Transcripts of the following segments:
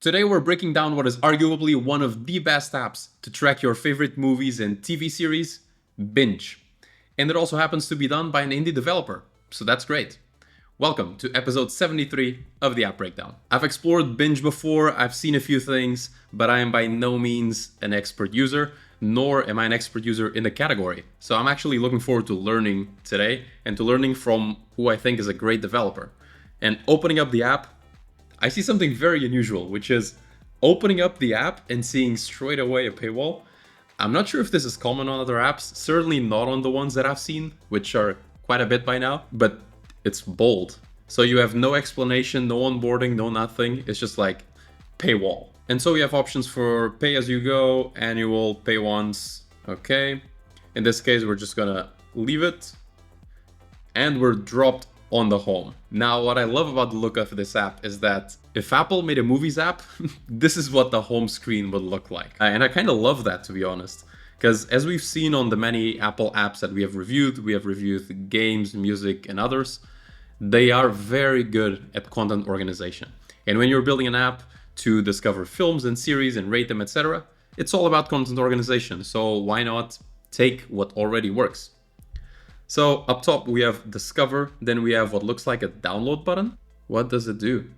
Today we're breaking down what is arguably one of the best apps to track your favorite movies and TV series, Binge. And it also happens to be done by an indie developer, so that's great. Welcome to episode 73 of the App Breakdown. I've explored Binge before, I've seen a few things, but I am by no means an expert user, nor am I an expert user in the category. So I'm actually looking forward to learning today and to learning from who I think is a great developer. And opening up the app, I see something very unusual, which is opening up the app and seeing straight away a paywall. I'm not sure if this is common on other apps, certainly not on the ones that I've seen, which are quite a bit by now, but it's bold. So you have no explanation, no onboarding, no nothing. It's just like paywall. And so we have options for pay as you go, annual, pay once. Okay. In this case, we're just gonna leave it. And we're dropped on the home. Now, what I love about the look of this app is that if Apple made a movies app, this is what the home screen would look like. And I kind of love that, to be honest. Because as we've seen on the many Apple apps that we have reviewed games, music, and others, they are very good at content organization. And when you're building an app to discover films and series and rate them, etc., it's all about content organization. So why not take what already works? So up top we have discover, then we have what looks like a download button. What does it do?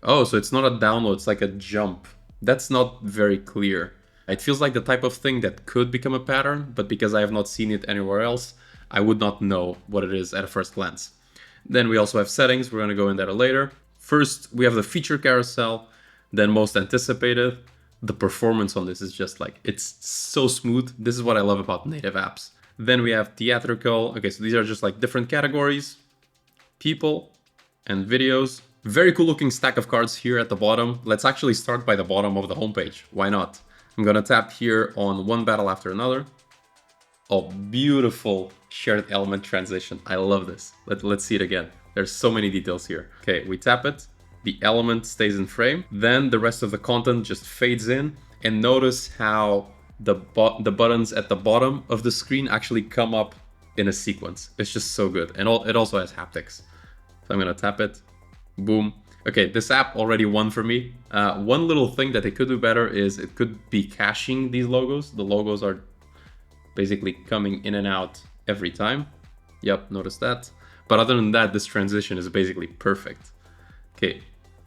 Oh, so it's not a download, it's like a jump. That's not very clear. It feels like the type of thing that could become a pattern, but because I have not seen it anywhere else, I would not know what it is at a first glance. Then we also have settings, we're gonna go in there later. First, we have the feature carousel, then most anticipated. The performance on this is just like, it's so smooth. This is what I love about native apps. Then we have theatrical. Okay, so these are just like different categories, people and videos. Very cool looking stack of cards here at the bottom. Let's actually start by the bottom of the homepage. Why not? I'm gonna tap here on one battle after another. Oh, beautiful shared element transition. I love this. Let's see it again. There's so many details here. Okay, we tap it. The element stays in frame. Then the rest of the content just fades in. And notice how the buttons at the bottom of the screen actually come up in a sequence. It's just so good. And it also has haptics. So I'm gonna tap it. Boom. Okay, this app already won for me. One little thing that they could do better is it could be caching these logos. The logos are basically coming in and out every time. Yep, notice that. But other than that, this transition is basically perfect. Okay.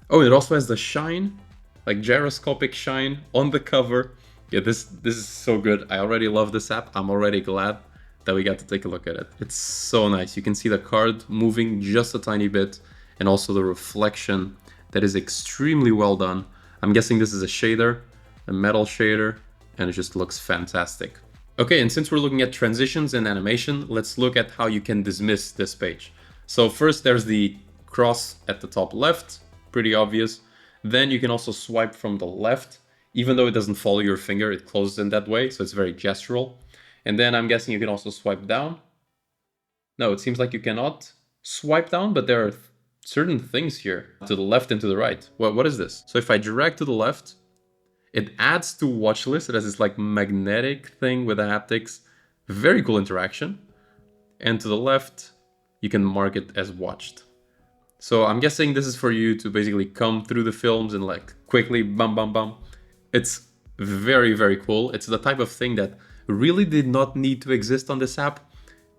Oh, it also has the shine, like gyroscopic shine on the cover. Yeah, this is so good. I already love this app. I'm already glad that we got to take a look at it. It's so nice. You can see the card moving just a tiny bit and also the reflection that is extremely well done. I'm guessing this is a shader, a metal shader, and it just looks fantastic. Okay, and since we're looking at transitions and animation, let's look at how you can dismiss this page. So first there's the cross at the top left, pretty obvious. Then you can also swipe from the left. Even though it doesn't follow your finger, it closes in that way, so it's very gestural. And then I'm guessing you can also swipe down. No, it seems like you cannot swipe down, but there are certain things here to the left and to the right. What is this? So if I drag to the left, it adds to Watchlist. It has this like magnetic thing with the haptics. Very cool interaction. And to the left, you can mark it as watched. So I'm guessing this is for you to basically come through the films and like quickly bum bum bum. It's very, very cool. It's the type of thing that really did not need to exist on this app,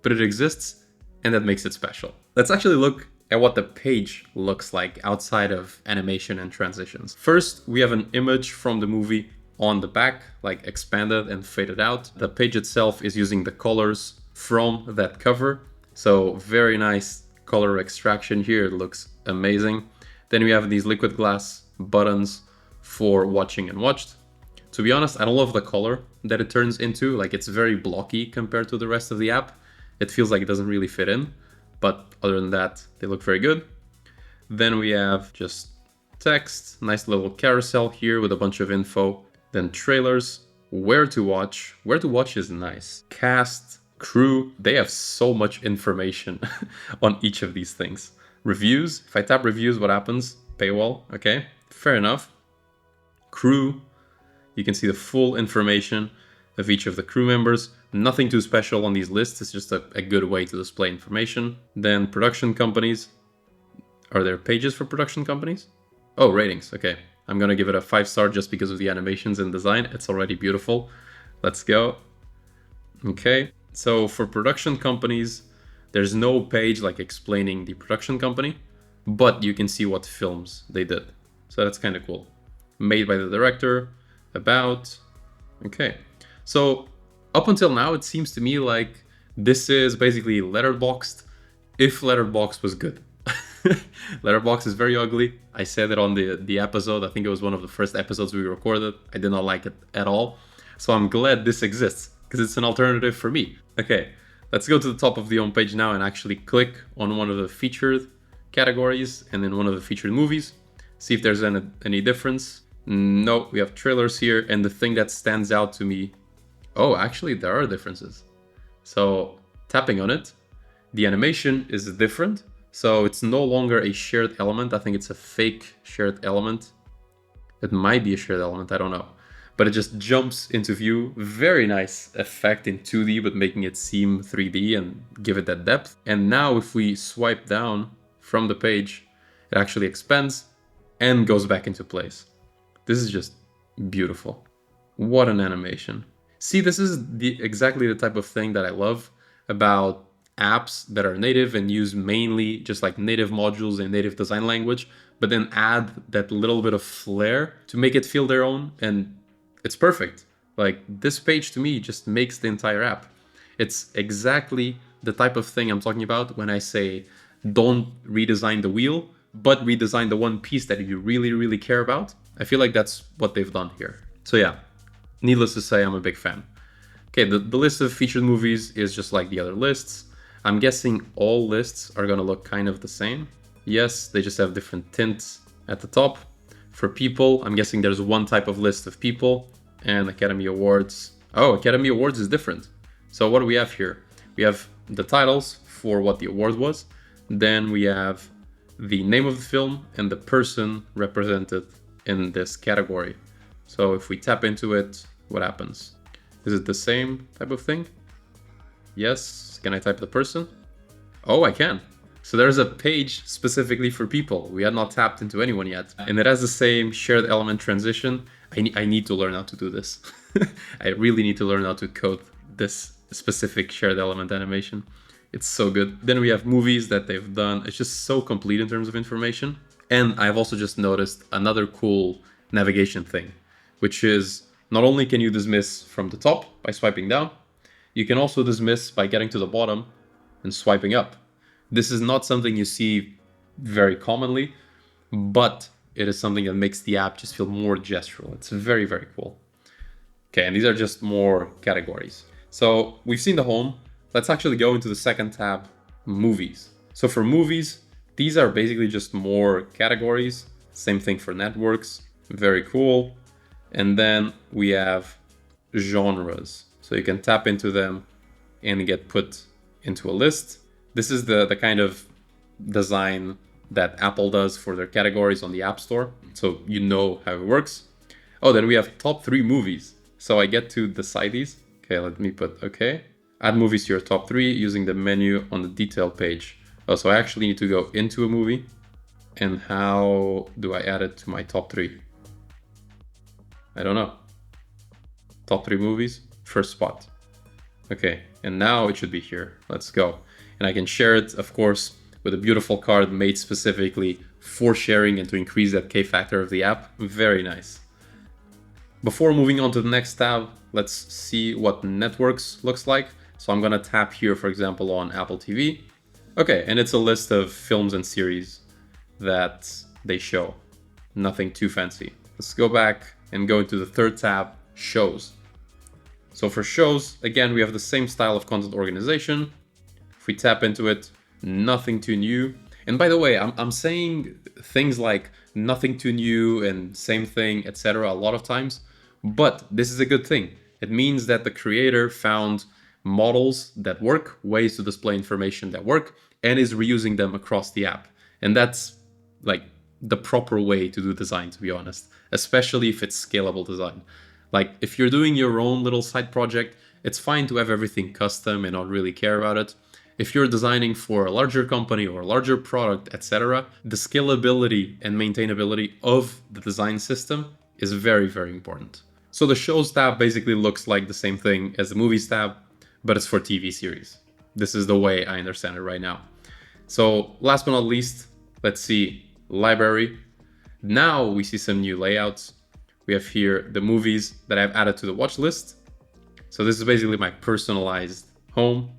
but it exists and that makes it special. Let's actually look at what the page looks like outside of animation and transitions. First, we have an image from the movie on the back, like expanded and faded out. The page itself is using the colors from that cover. So very nice color extraction here. It looks amazing. Then we have these liquid glass buttons for watching and watched. To be honest, I don't love the color that it turns into. Like, it's very blocky compared to the rest of the app. It feels like it doesn't really fit in, but other than that, they look very good. Then we have just text, nice little carousel here with a bunch of info. Then trailers, where to watch. Where to watch is nice. Cast, crew, they have so much information on each of these things. Reviews, if I tap reviews, what happens? Paywall, okay, fair enough. Crew, you can see the full information of each of the crew members. Nothing too special on these lists, it's just a good way to display information. Then production companies. Are there pages for production companies? Oh, ratings, okay. I'm gonna give it a 5-star just because of the animations and design. It's already beautiful. Let's go. Okay, so for production companies, there's no page like explaining the production company, but you can see what films they did. So that's kind of cool. Made by the director, about. Okay, so up until now, it seems to me like this is basically Letterboxd if Letterboxd was good. Letterboxd is very ugly. I said it on the episode. I think it was one of the first episodes we recorded. I did not like it at all. So I'm glad this exists because it's an alternative for me. Okay, let's go to the top of the homepage now and actually click on one of the featured categories and then one of the featured movies. See if there's any difference. No, we have trailers here, and the thing that stands out to me, oh, actually there are differences. So tapping on it, the animation is different. So it's no longer a shared element. I think it's a fake shared element. It might be a shared element, I don't know. But it just jumps into view. Very nice effect in 2D, but making it seem 3D and give it that depth. And now if we swipe down from the page, it actually expands and goes back into place. This is just beautiful. What an animation. See, this is exactly the type of thing that I love about apps that are native and use mainly just like native modules and native design language, but then add that little bit of flair to make it feel their own, and it's perfect. Like this page to me just makes the entire app. It's exactly the type of thing I'm talking about when I say don't redesign the wheel, but redesign the one piece that you really, really care about. I feel like that's what they've done here. So yeah, needless to say, I'm a big fan. Okay, the list of featured movies is just like the other lists. I'm guessing all lists are gonna look kind of the same. Yes, they just have different tints at the top. For people, I'm guessing there's one type of list of people, and Academy Awards. Oh, Academy Awards is different. So what do we have here? We have the titles for what the award was. Then we have the name of the film and the person represented in this category. So if we tap into it, what happens? Is it the same type of thing? Yes. Can I type the person? Oh, I can. So there's a page specifically for people. We had not tapped into anyone yet. And it has the same shared element transition. I need to learn how to do this. I really need to learn how to code this specific shared element animation. It's so good. Then we have movies that they've done. It's just so complete in terms of information. And I've also just noticed another cool navigation thing, which is not only can you dismiss from the top by swiping down, you can also dismiss by getting to the bottom and swiping up. This is not something you see very commonly, but it is something that makes the app just feel more gestural. It's very, very cool. Okay, and these are just more categories. So we've seen the home. Let's actually go into the second tab, movies. So for movies, these are basically just more categories. Same thing for networks. Very cool. And then we have genres. So you can tap into them and get put into a list. This is the kind of design that Apple does for their categories on the App Store. So you know how it works. Oh, then we have top 3 movies. So I get to decide these. Okay, let me put okay. Add movies to your top 3 using the menu on the detail page. Oh, so I actually need to go into a movie. And how do I add it to my top 3? I don't know. Top 3 movies, first spot. Okay, and now it should be here. Let's go. And I can share it, of course, with a beautiful card made specifically for sharing and to increase that K factor of the app. Very nice. Before moving on to the next tab, let's see what networks looks like. So I'm gonna tap here, for example, on Apple TV. Okay, and it's a list of films and series that they show. Nothing too fancy. Let's go back and go into the third tab, shows. So for shows, again, we have the same style of content organization. If we tap into it, nothing too new. And by the way, I'm saying things like nothing too new and same thing, etc. a lot of times, but this is a good thing. It means that the creator found models that work, ways to display information that work, and is reusing them across the app. And that's like the proper way to do design, to be honest, especially if it's scalable design. Like if you're doing your own little side project, it's fine to have everything custom and not really care about it. If you're designing for a larger company or a larger product, etc., the scalability and maintainability of the design system is very, very important. So the shows tab basically looks like the same thing as the movies tab, but it's for TV series. This is the way I understand it right now. So last but not least, let's see library. Now we see some new layouts. We have here the movies that I've added to the watch list. So this is basically my personalized home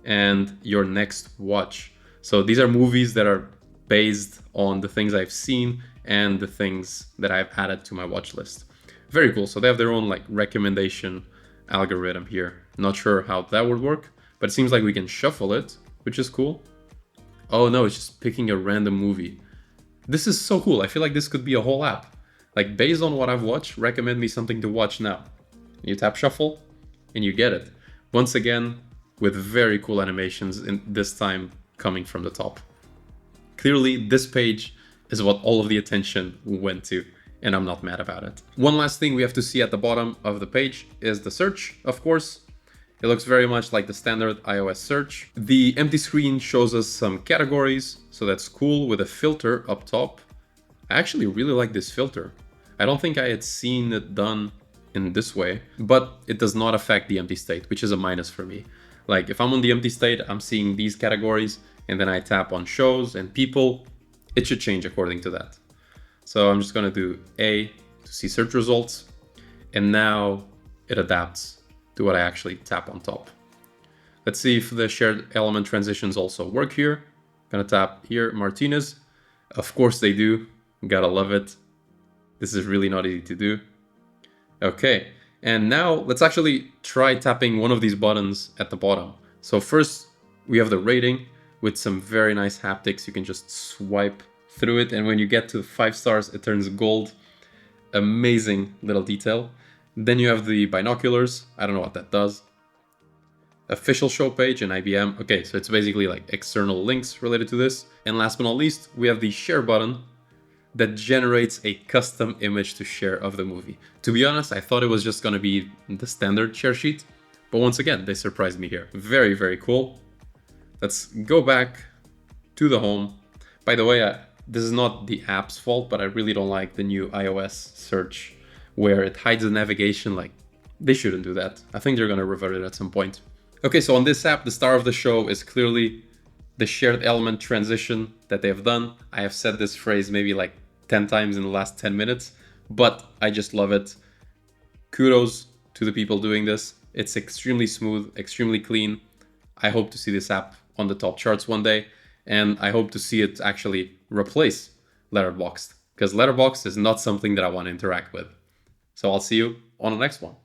and your next watch. So these are movies that are based on the things I've seen and the things that I've added to my watch list. Very cool. So they have their own like recommendation algorithm here. Not sure how that would work, but it seems like we can shuffle it, which is cool. Oh no, it's just picking a random movie. This is so cool. I feel like this could be a whole app. Like based on what I've watched, recommend me something to watch now. You tap shuffle and you get it. Once again, with very cool animations, and this time coming from the top. Clearly, this page is what all of the attention went to, and I'm not mad about it. One last thing we have to see at the bottom of the page is the search, of course. It looks very much like the standard iOS search. The empty screen shows us some categories, so that's cool, with a filter up top. I actually really like this filter. I don't think I had seen it done in this way, but it does not affect the empty state, which is a minus for me. Like if I'm on the empty state, I'm seeing these categories, and then I tap on shows and people, it should change according to that. So I'm just gonna do A to see search results, and now it adapts to what I actually tap on top. Let's see if the shared element transitions also work here. Gonna tap here, Martinez. Of course they do, gotta love it. This is really not easy to do. Okay, and now let's actually try tapping one of these buttons at the bottom. So first we have the rating with some very nice haptics. You can just swipe through it, and when you get to 5 stars, it turns gold. Amazing little detail. Then you have the binoculars. I don't know what that does. Official show page and IBM. Okay, so it's basically like external links related to this. And last but not least, we have the share button that generates a custom image to share of the movie. To be honest, I thought it was just gonna be the standard share sheet, but once again, they surprised me here. Very, very cool. Let's go back to the home. By the way, this is not the app's fault, but I really don't like the new iOS search where it hides the navigation. Like, they shouldn't do that. I think they're gonna revert it at some point. Okay, so on this app, the star of the show is clearly the shared element transition that they have done. I have said this phrase maybe like 10 times in the last 10 minutes, but I just love it. Kudos to the people doing this. It's extremely smooth, extremely clean. I hope to see this app on the top charts one day, and I hope to see it actually replace Letterboxd, because Letterboxd is not something that I want to interact with. So I'll see you on the next one.